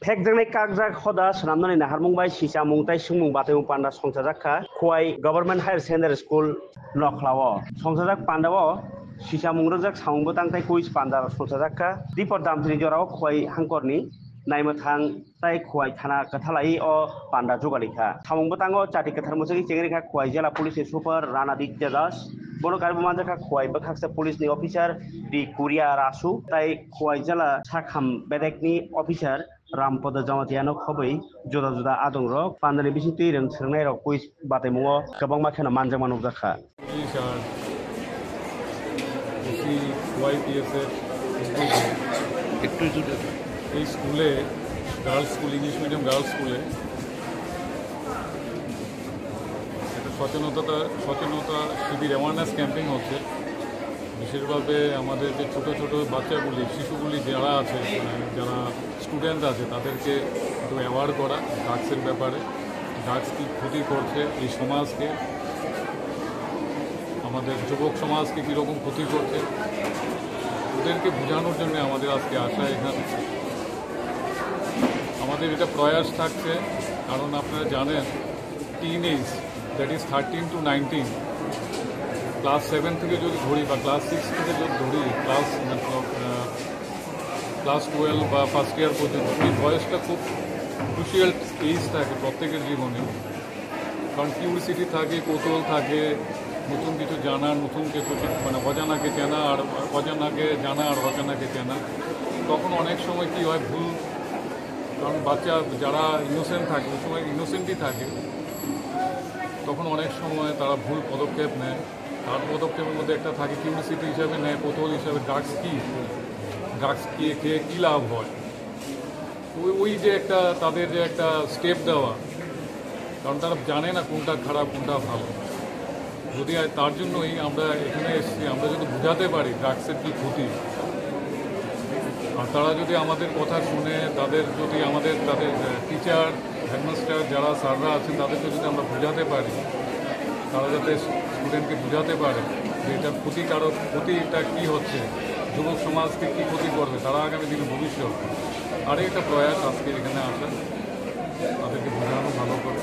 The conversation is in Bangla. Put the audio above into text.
Hekjang kakjak hoda senamnani naharmung bai sisa mungtai sungmung bateu panda songsajakka khwai government higher secondary school nokhlao songsajak pandao sisa mungrojak samungbo tangtai quiz panda songsajakka dipor damtini jorao khwai hangkorni naimotang tai khwai thana kathalai o panda jogalika samungbo tango chati kathar musagi chengrika khwai jela police super rana ditya das bono karbo manjaka khwai bakhaksa police ni officer di kuria rasu tai khwai jela sakham bedekni officer Rampada Jamatiano Hobby, Joda Juda Adong Rock, Pandani Bisiti and Sernero Quiz Batemuo, Kabangmakana Manjaman of the Kha. These are YPSF এই স্কুলে girls school English medium girls স্কুলে একটা সচেতনতা শিবির অ্যাওয়ারনেস ক্যাম্পেইন হচ্ছে। বিশেষভাবে আমাদের যে ছোটো ছোটো বাচ্চাগুলি শিশুগুলি যারা আছে যারা স্টুডেন্ট আছে তাদেরকে একটু অ্যাওয়ার করা ড্রাগসের ব্যাপারে, ড্রাগস কী ক্ষতি করছে এই সমাজকে, আমাদের যুবক সমাজকে কীরকম ক্ষতি করছে ওদেরকে বোঝানোর জন্য আমাদের আজকে আসা এখানে। আমাদের এটা প্রয়াস থাকছে কারণ আপনারা জানেন teen age that is 13 to 19 class 7 থেকে যদি ধরি বা ক্লাস 6 থেকে যদি ধরি ক্লাস 12 বা ফার্স্ট ইয়ার পর্যন্ত এই বয়সটা খুব ক্রুশিয়াল এজ থাকে প্রত্যেকের জীবনে। কারণ কিউরিসিটি থাকে, কৌতূহল থাকে, নতুন কিছু জানা, নতুন কিছু মানে অজানাকে চেনা আর অজানাকে জানা আর অজানাকে চেনা। তখন অনেক সময় কি হয় ভুল, কারণ বাচ্চা যারা ইনোসেন্ট থাকে ওই সময় ইনোসেন্টই থাকে, তখন অনেক সময় তারা ভুল পদক্ষেপ নেয়। তার পদক্ষেপের মধ্যে একটা থাকে কিউরিসিটি হিসাবে নেয়, কৌতূহল হিসাবে ড্রাগস খেয়ে কী লাভ হয়। তো ওই যে একটা তাদের যে একটা স্টেপ দেওয়া, কারণ তারা জানে না কোনটা খারাপ কোনটা ভালো। যদি তার জন্যই আমরা এখানে এসেছি, আমরা যদি বোঝাতে পারি ড্রাগসের কী ক্ষতি, আর তারা যদি আমাদের কথা শুনে তাদের টিচার হেডমাস্টার যারা স্যাররা আছেন তাদেরকে যদি আমরা বোঝাতে পারি, তারা যাতে স্টুডেন্টকে বোঝাতে পারে যে এটার ক্ষতিটা কী হচ্ছে, যুবক সমাজকে কী ক্ষতি করবে, তারা আগামী দিনে ভবিষ্যৎ। আর একটা প্রয়াস আজকে এখানে আসা, তাদেরকে বোঝানো ভালো করে।